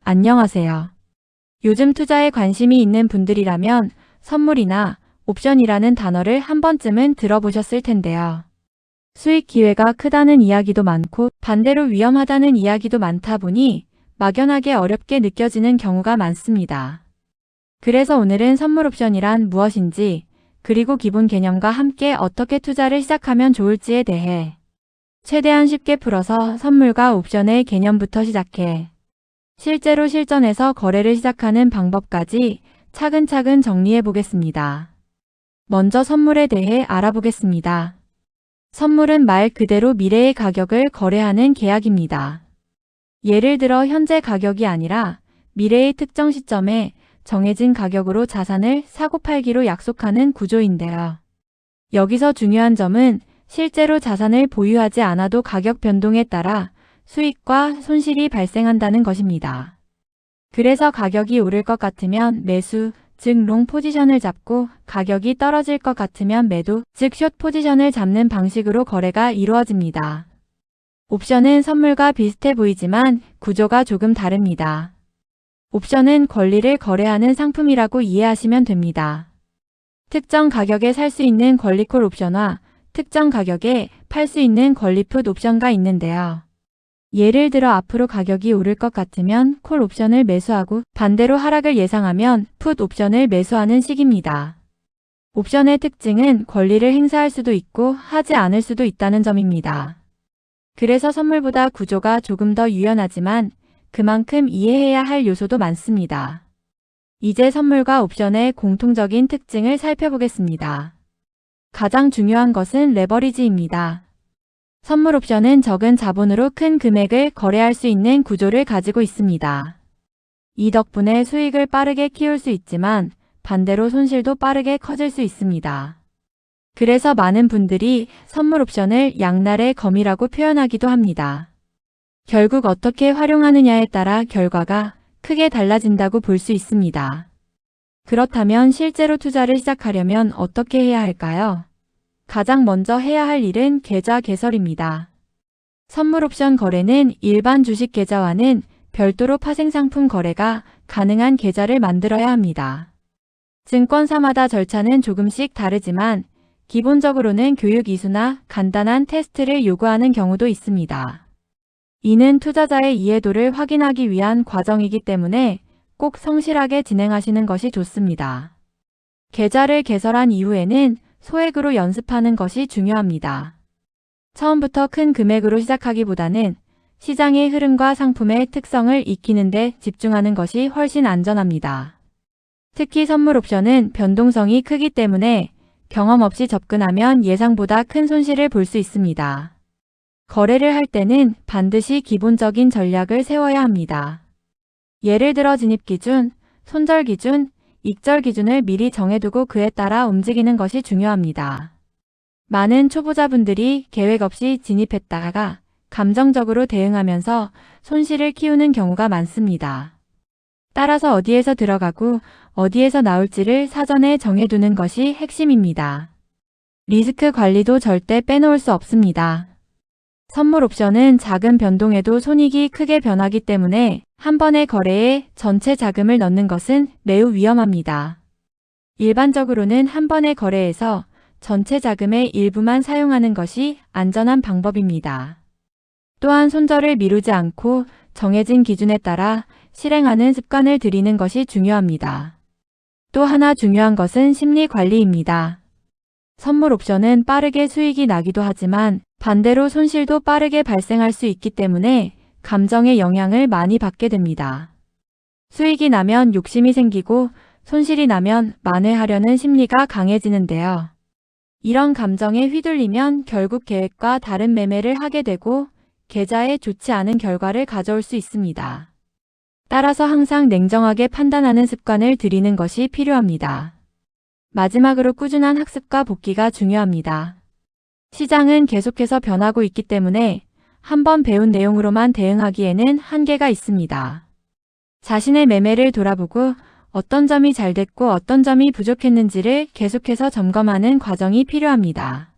안녕하세요. 요즘 투자에 관심이 있는 분들이라면 선물이나 옵션이라는 단어를 한 번쯤은 들어보셨을 텐데요. 수익 기회가 크다는 이야기도 많고 반대로 위험하다는 이야기도 많다 보니 막연하게 어렵게 느껴지는 경우가 많습니다. 그래서 오늘은 선물 옵션이란 무엇인지, 그리고 기본 개념과 함께 어떻게 투자를 시작하면 좋을지에 대해 최대한 쉽게 풀어서 선물과 옵션의 개념부터 시작해 실제로 실전에서 거래를 시작하는 방법까지 차근차근 정리해 보겠습니다. 먼저 선물에 대해 알아보겠습니다. 선물은 말 그대로 미래의 가격을 거래하는 계약입니다. 예를 들어 현재 가격이 아니라 미래의 특정 시점에 정해진 가격으로 자산을 사고 팔기로 약속하는 구조인데요. 여기서 중요한 점은 실제로 자산을 보유하지 않아도 가격 변동에 따라 수익과 손실이 발생한다는 것입니다. 그래서 가격이 오를 것 같으면 매수, 즉 롱 포지션을 잡고 가격이 떨어질 것 같으면 매도, 즉 숏 포지션을 잡는 방식으로 거래가 이루어집니다. 옵션은 선물과 비슷해 보이지만 구조가 조금 다릅니다. 옵션은 권리를 거래하는 상품이라고 이해하시면 됩니다. 특정 가격에 살 수 있는 권리콜 옵션과 특정 가격에 팔 수 있는 권리 풋 옵션가 있는데요. 예를 들어 앞으로 가격이 오를 것 같으면 콜 옵션을 매수하고 반대로 하락을 예상하면 풋 옵션을 매수하는 식입니다. 옵션의 특징은 권리를 행사할 수도 있고 하지 않을 수도 있다는 점입니다. 그래서 선물보다 구조가 조금 더 유연하지만 그만큼 이해해야 할 요소도 많습니다. 이제 선물과 옵션의 공통적인 특징을 살펴보겠습니다. 가장 중요한 것은 레버리지입니다. 선물 옵션은 적은 자본으로 큰 금액을 거래할 수 있는 구조를 가지고 있습니다. 이 덕분에 수익을 빠르게 키울 수 있지만 반대로 손실도 빠르게 커질 수 있습니다. 그래서 많은 분들이 선물 옵션을 양날의 검이라고 표현하기도 합니다. 결국 어떻게 활용하느냐에 따라 결과가 크게 달라진다고 볼 수 있습니다. 그렇다면 실제로 투자를 시작하려면 어떻게 해야 할까요? 가장 먼저 해야 할 일은 계좌 개설입니다. 선물 옵션 거래는 일반 주식 계좌와는 별도로 파생상품 거래가 가능한 계좌를 만들어야 합니다. 증권사마다 절차는 조금씩 다르지만 기본적으로는 교육 이수나 간단한 테스트를 요구하는 경우도 있습니다. 이는 투자자의 이해도를 확인하기 위한 과정이기 때문에 꼭 성실하게 진행하시는 것이 좋습니다. 계좌를 개설한 이후에는 소액으로 연습하는 것이 중요합니다. 처음부터 큰 금액으로 시작하기보다는 시장의 흐름과 상품의 특성을 익히는 데 집중하는 것이 훨씬 안전합니다. 특히 선물 옵션은 변동성이 크기 때문에 경험 없이 접근하면 예상보다 큰 손실을 볼 수 있습니다. 거래를 할 때는 반드시 기본적인 전략을 세워야 합니다. 예를 들어 진입 기준, 손절 기준, 익절 기준을 미리 정해두고 그에 따라 움직이는 것이 중요합니다. 많은 초보자분들이 계획 없이 진입했다가 감정적으로 대응하면서 손실을 키우는 경우가 많습니다. 따라서 어디에서 들어가고 어디에서 나올지를 사전에 정해두는 것이 핵심입니다. 리스크 관리도 절대 빼놓을 수 없습니다. 선물 옵션은 작은 변동에도 손익이 크게 변하기 때문에 한 번의 거래에 전체 자금을 넣는 것은 매우 위험합니다. 일반적으로는 한 번의 거래에서 전체 자금의 일부만 사용하는 것이 안전한 방법입니다. 또한 손절을 미루지 않고 정해진 기준에 따라 실행하는 습관을 들이는 것이 중요합니다. 또 하나 중요한 것은 심리 관리입니다. 선물 옵션은 빠르게 수익이 나기도 하지만 반대로 손실도 빠르게 발생할 수 있기 때문에 감정의 영향을 많이 받게 됩니다. 수익이 나면 욕심이 생기고 손실이 나면 만회하려는 심리가 강해지는데요. 이런 감정에 휘둘리면 결국 계획과 다른 매매를 하게 되고 계좌에 좋지 않은 결과를 가져올 수 있습니다. 따라서 항상 냉정하게 판단하는 습관을 들이는 것이 필요합니다. 마지막으로 꾸준한 학습과 복기가 중요합니다. 시장은 계속해서 변하고 있기 때문에 한번 배운 내용으로만 대응하기에는 한계가 있습니다. 자신의 매매를 돌아보고 어떤 점이 잘 됐고 어떤 점이 부족했는지를 계속해서 점검하는 과정이 필요합니다.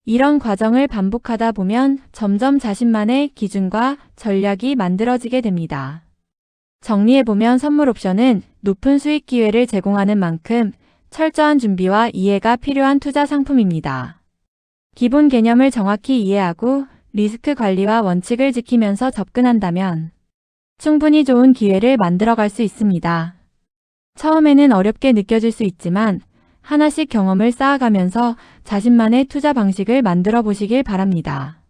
이런 과정을 반복하다 보면 점점 자신만의 기준과 전략이 만들어지게 됩니다. 정리해보면 선물 옵션은 높은 수익 기회를 제공하는 만큼 철저한 준비와 이해가 필요한 투자 상품입니다. 기본 개념을 정확히 이해하고 리스크 관리와 원칙을 지키면서 접근한다면 충분히 좋은 기회를 만들어갈 수 있습니다. 처음에는 어렵게 느껴질 수 있지만 하나씩 경험을 쌓아가면서 자신만의 투자 방식을 만들어 보시길 바랍니다.